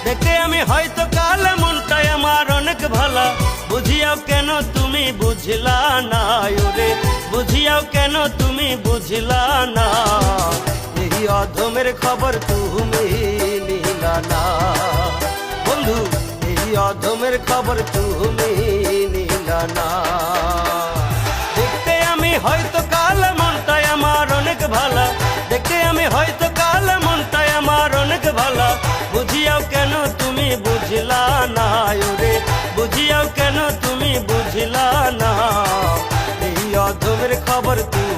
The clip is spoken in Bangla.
দেখে আমি হয়তো কাল মনটাই আমার অনেক ভালা, বুঝিয়াও কেন তুমি বুঝলা না ওরে, বুঝিয়াও কেন তুমি বুঝলা না, এই অধমের খবর তুমি নিলা না বন্ধু, এই অধমের খবর তুমি নিলা না। দেখতে আমি হয়তো কাল মনটাই আমার অনেক ভালা, দেখতে আমি হয়তো কাল মনটাই আমার অনেক ভালা, বুঝিয়াও কেন তুমি বুঝলা না ওরে, বুঝিয়াও কেন তুমি বুঝলা না, এই অধমের খবর তুমি